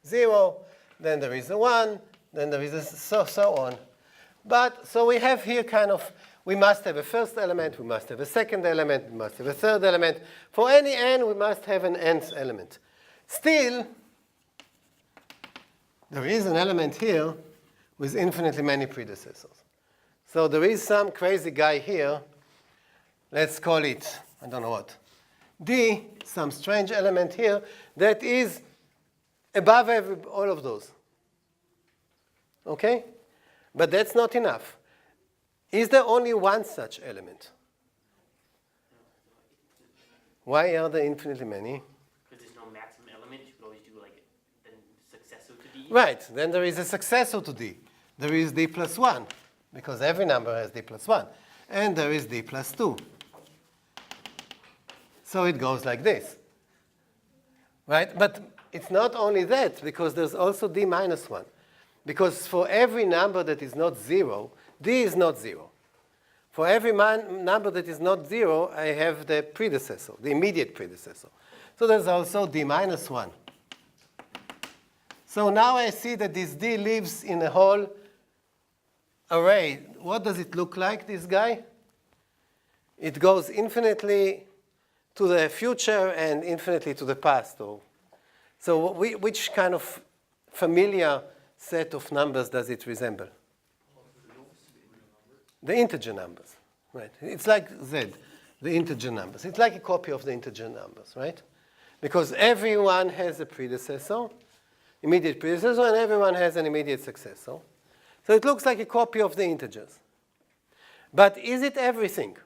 0, then there is a 1, then there is a so on. But so we have here kind of, we must have a first element, we must have a second element, we must have a third element. For any n, we must have an nth element. Still, there is an element here with infinitely many predecessors. So there is some crazy guy here. Let's call it, I don't know what, D, some strange element here that is above all of those. Okay? But that's not enough. Is there only one such element? Why are there infinitely many? Because there's no maximum element. You could always do like the successor to D. Right. Then there is a successor to D. There is D plus 1, because every number has D plus 1. And there is D plus 2. So it goes like this. Right? But it's not only that, because there's also D minus 1. Because for every number that is not 0, D is not 0. For every number that is not 0, I have the predecessor, the immediate predecessor. So there's also D minus 1. So now I see that this D lives in a whole array. What does it look like, this guy? It goes infinitely to the future and infinitely to the past. Or So which kind of familiar set of numbers does it resemble? The integer numbers, right? It's like Z, the integer numbers. It's like a copy of the integer numbers, right? Because everyone has a predecessor, immediate predecessor, and everyone has an immediate successor. So it looks like a copy of the integers. But is it everything?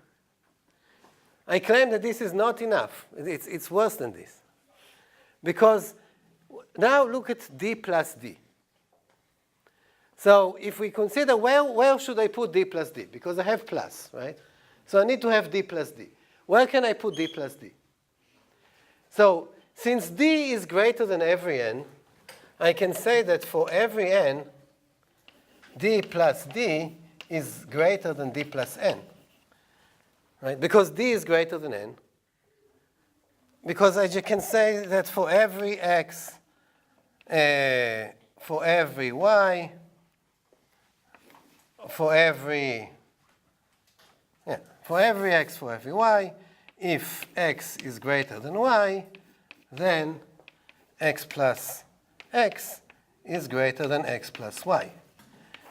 I claim that this is not enough. It's worse than this. Because now look at D plus D. So if we consider where should I put D plus D? Because I have plus, right? So I need to have D plus D. Where can I put D plus D? So since D is greater than every n, I can say that for every n, D plus D is greater than D plus n. Right? Because D is greater than n. Because I can say that for every x, for every y, for every x, for every y, if x is greater than y, then x plus x is greater than x plus y.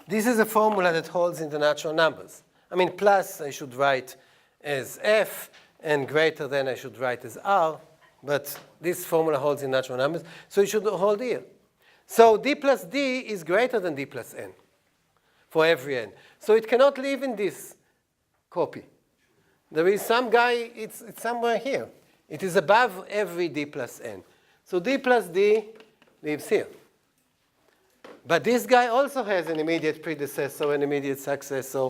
This is a formula that holds in the natural numbers. I mean, plus I should write as f, and greater than I should write as r, but this formula holds in natural numbers, so it should hold here. So d plus d is greater than d plus n for every n. So it cannot live in this copy. There is some guy, it's somewhere here. It is above every d plus n. So d plus d lives here. But this guy also has an immediate predecessor, an immediate successor,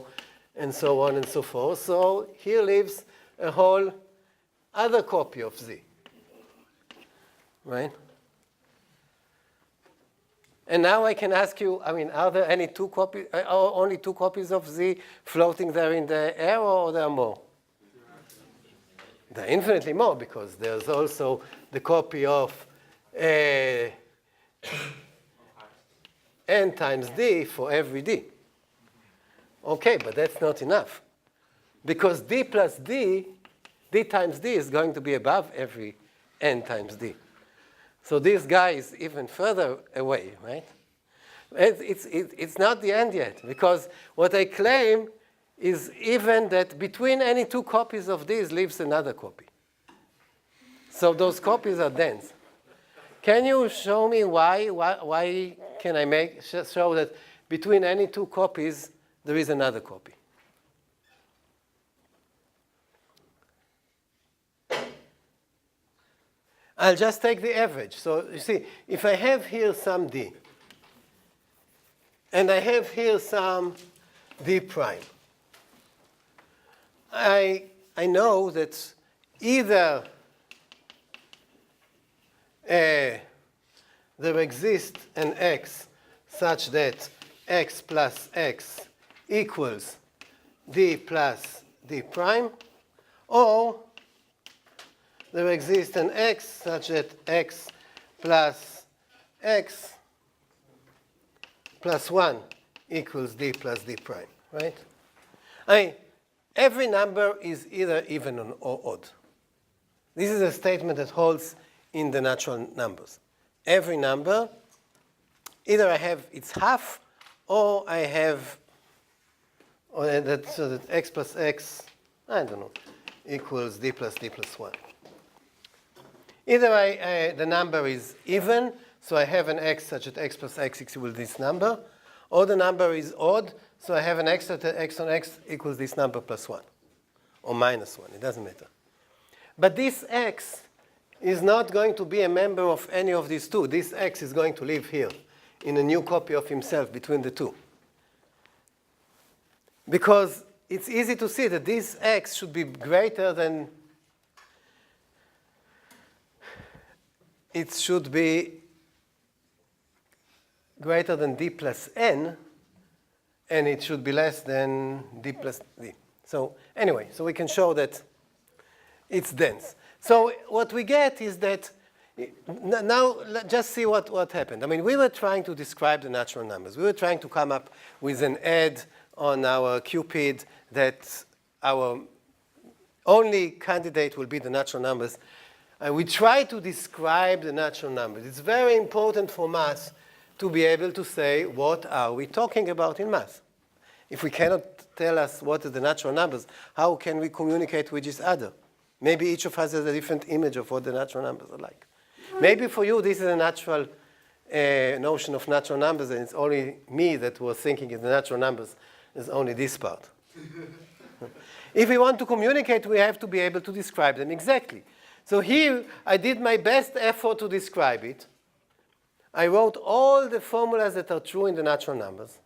and so on and so forth. So here lives a whole other copy of z. Right? And now I can ask you, I mean, are there any only two copies of z floating there in the air, or there are more? There are infinitely more, because there's also the copy of n times d for every d. Okay, but that's not enough. Because d plus d, d times d is going to be above every n times d. So this guy is even further away, right? It's not the end yet, because what I claim is even that between any two copies of these lives another copy. So those copies are dense. Can you show me why can I show that between any two copies there is another copy? I'll just take the average. So you see, if I have here some d, and I have here some d prime, I know that either there exists an x such that x plus x equals d plus d prime, or there exists an x such that x plus 1 equals d plus d prime, right? I mean, every number is either even or odd. This is a statement that holds in the natural numbers. Every number, either I have its half, or I have, so that x plus x, I don't know, equals d plus 1. Either the number is even, so I have an x such that x plus x equals this number, or the number is odd, so I have an x such that x on x equals this number plus 1, or minus 1, it doesn't matter. But this x is not going to be a member of any of these two. This x is going to live here in a new copy of himself between the two. Because it's easy to see that this x should be greater than, it should be greater than d plus n, and it should be less than d plus d. So anyway, so we can show that it's dense. So what we get is that, now just see what happened. I mean, we were trying to describe the natural numbers. We were trying to come up with an ad on our Cupid that our only candidate will be the natural numbers. we try to describe the natural numbers. It's very important for math to be able to say what are we talking about in math. If we cannot tell us what are the natural numbers, how can we communicate with each other? Maybe each of us has a different image of what the natural numbers are like. Maybe for you this is a natural notion of natural numbers, and it's only me that was thinking the natural numbers is only this part. If we want to communicate, we have to be able to describe them exactly. So here, I did my best effort to describe it. I wrote all the formulas that are true in the natural numbers.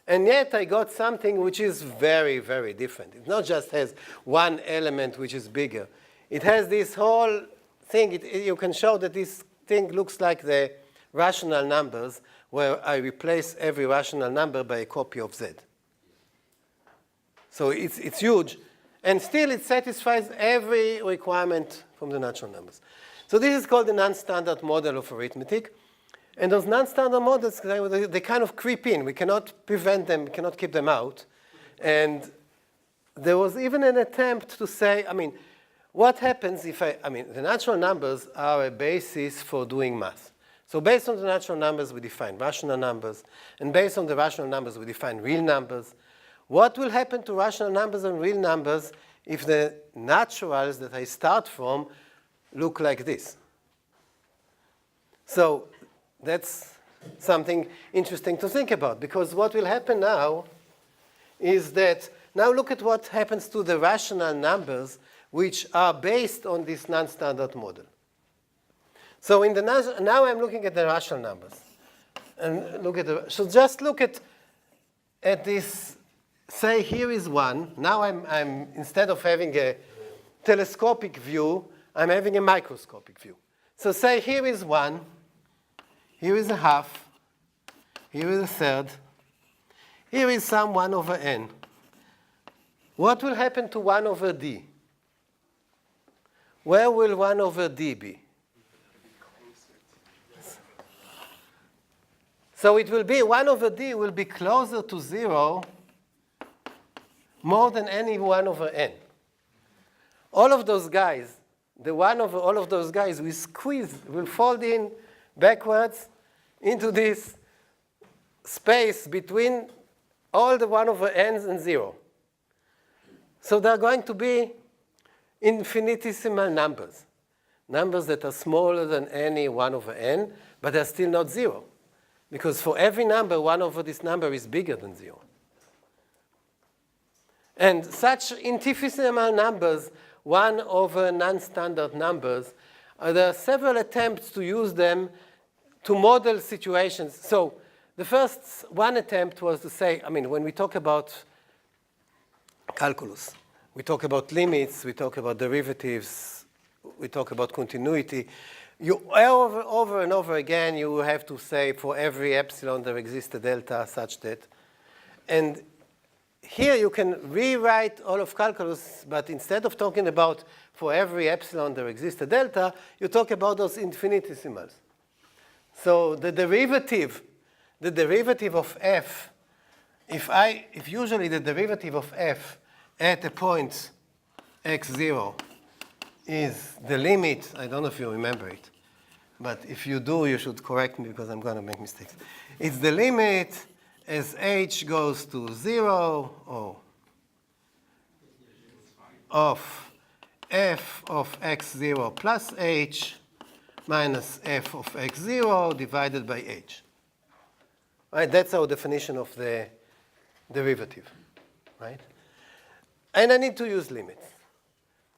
And yet, I got something which is very, very different. It not just has one element which is bigger. It has this whole thing. You can show that this thing looks like the rational numbers, where I replace every rational number by a copy of z. So it's huge. And still, it satisfies every requirement from the natural numbers. So this is called the non-standard model of arithmetic. And those non-standard models, they kind of creep in. We cannot prevent them. We cannot keep them out. And there was even an attempt to say, what happens if the natural numbers are a basis for doing math. So based on the natural numbers, we define rational numbers. And based on the rational numbers, we define real numbers. What will happen to rational numbers and real numbers if the naturals that I start from look like this? So that's something interesting to think about, because what will happen now is that, now look at what happens to the rational numbers which are based on this non-standard model. So now I'm looking at the rational numbers. And so just look at this. Say here is 1. Now I'm instead of having a telescopic view, I'm having a microscopic view. So say here is 1, here is a half, here is a third, here is some 1 over n. What will happen to 1 over d? Where will 1 over d be? So it will be 1 over d will be closer to 0 more than any 1 over n. All of those guys, the 1 over all of those guys will squeeze, will fold in backwards into this space between all the 1 over n's and 0. So they're going to be infinitesimal numbers. Numbers that are smaller than any 1 over n, but they're still not 0. Because for every number, 1 over this number is bigger than 0. And such infinitesimal numbers, 1 over non-standard numbers, there are several attempts to use them to model situations. So the first one attempt was to say, when we talk about calculus, we talk about limits, we talk about derivatives, we talk about continuity. Over and over again, you have to say for every epsilon there exists a delta such that. And here you can rewrite all of calculus, but instead of talking about for every epsilon there exists a delta, you talk about those infinitesimals. So the derivative of f, if usually the derivative of f at a point x0 is the limit, I don't know if you remember it, but if you do, you should correct me because I'm going to make mistakes. It's the limit as h goes to 0 of f of x0 plus h minus f of x0 divided by h. Right? That's our definition of the derivative. Right? And I need to use limits.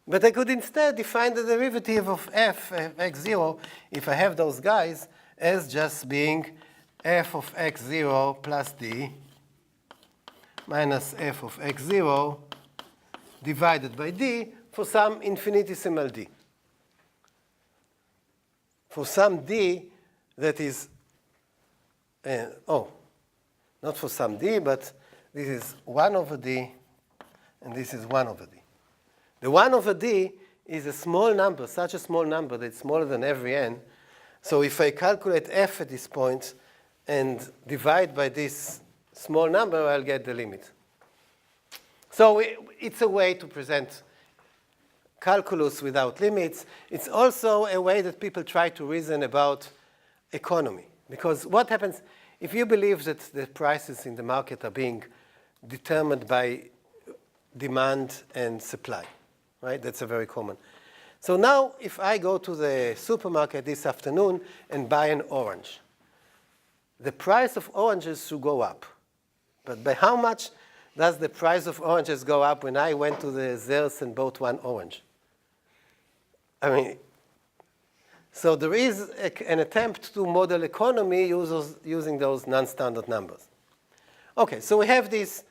But I could instead define the derivative of f of x0, if I have those guys, as just being f of x0 plus d minus f of x0 divided by d for some infinitesimal d. For some d that is, not for some d, but this is 1 over d, and this is 1 over d. The 1 over d is a small number, such a small number that it's smaller than every n. So if I calculate f at this point and divide by this small number, I'll get the limit. So it's a way to present calculus without limits. It's also a way that people try to reason about economy. Because what happens if you believe that the prices in the market are being determined by demand and supply, right? That's a very common. So now if I go to the supermarket this afternoon and buy an orange, the price of oranges should go up. But by how much does the price of oranges go up when I went to the Zers and bought one orange? I mean, so there is an attempt to model economy using those non-standard numbers. Okay, so we have this,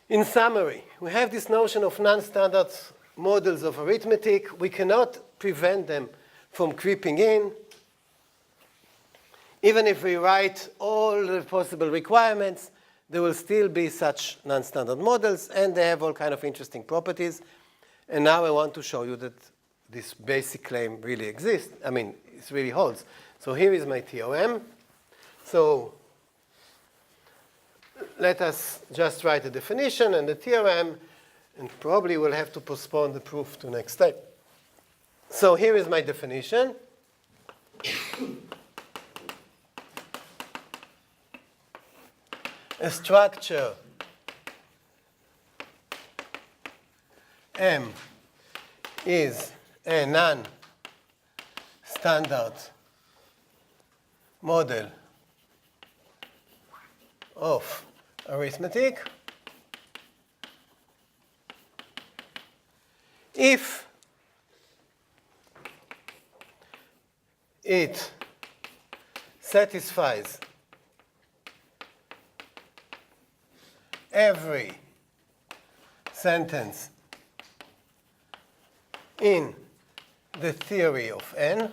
in summary, we have this notion of non-standard models of arithmetic. We cannot prevent them from creeping in. Even if we write all the possible requirements, there will still be such non-standard models, and they have all kind of interesting properties. And now I want to show you that this basic claim really exists. I mean, it really holds. So here is my theorem. So let us just write the definition and the theorem, and probably we'll have to postpone the proof to next time. So here is my definition. A structure M is a non-standard model of arithmetic if it satisfies every sentence in the theory of n.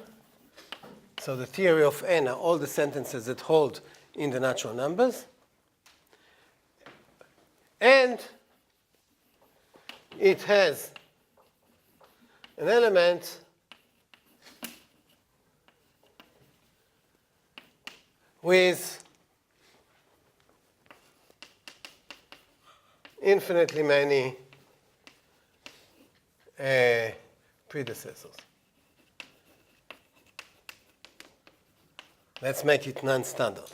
So the theory of n are all the sentences that hold in the natural numbers. And it has an element with infinitely many predecessors. Let's make it non-standard.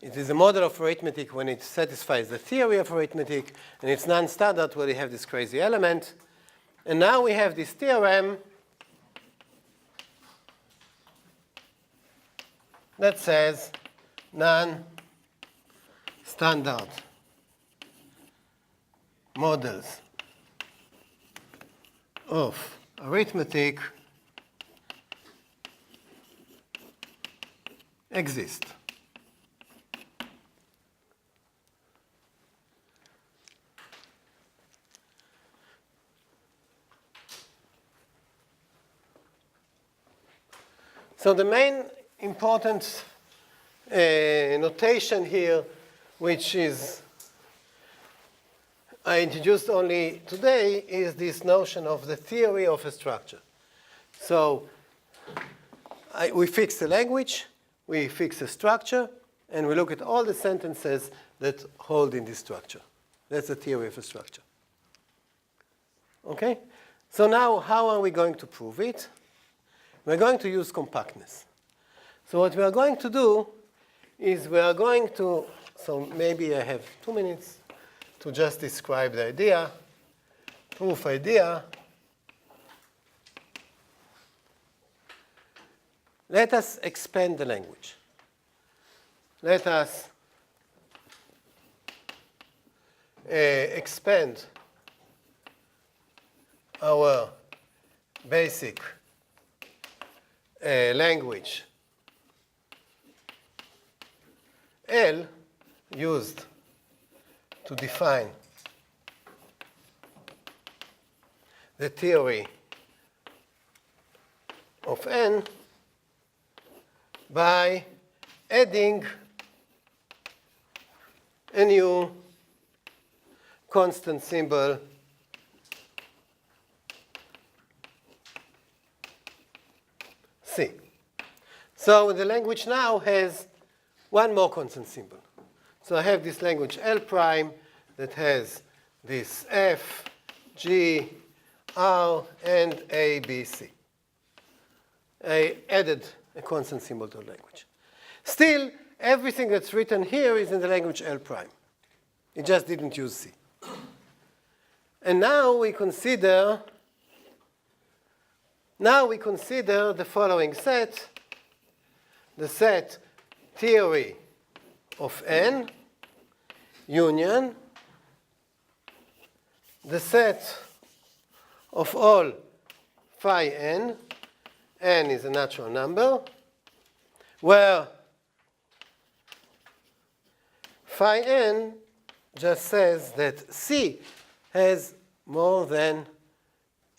It is a model of arithmetic when it satisfies the theory of arithmetic, and it's non-standard where you have this crazy element. And now we have this theorem that says non-standard models of arithmetic exist. So the main important notation here, which is I introduced only today, is this notion of the theory of a structure. So we fix the language, we fix the structure, and we look at all the sentences that hold in this structure. That's the theory of a structure. Okay? So now, how are we going to prove it? We're going to use compactness. So what we are going to do is we are going to, so maybe I have 2 minutes to just describe the idea, proof idea. Let us expand the language. Let us expand our basic language L used to define the theory of n by adding a new constant symbol C. So the language now has one more constant symbol. So I have this language L prime that has this F, G, R, and A, B, C. I added a constant symbol to the language. Still, everything that's written here is in the language L prime. It just didn't use C. And now we consider the following set, the set theory of N union the set of all phi n, n is a natural number, where phi n just says that C has more than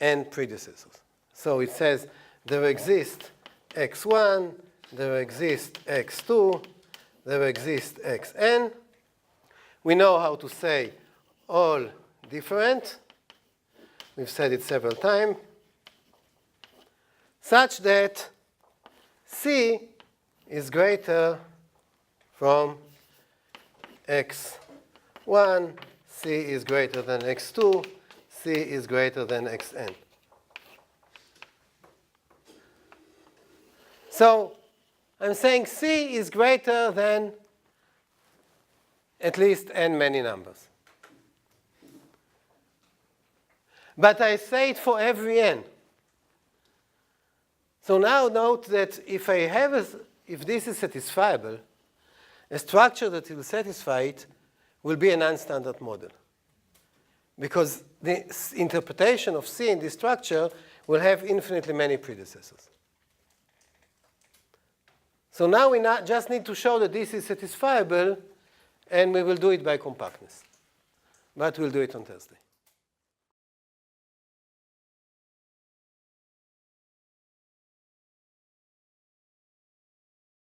n predecessors. So it says there exist x1, there exist x2, there exist xn. We know how to say all different. We've said it several times. Such that C is greater from x1, C is greater than x2, C is greater than xn. So I'm saying C is greater than at least n many numbers. But I say it for every n. So now note that if this is satisfiable, a structure that will satisfy it will be a non-standard model. Because the interpretation of C in this structure will have infinitely many predecessors. So now we just need to show that this is satisfiable, and we will do it by compactness. But we'll do it on Thursday.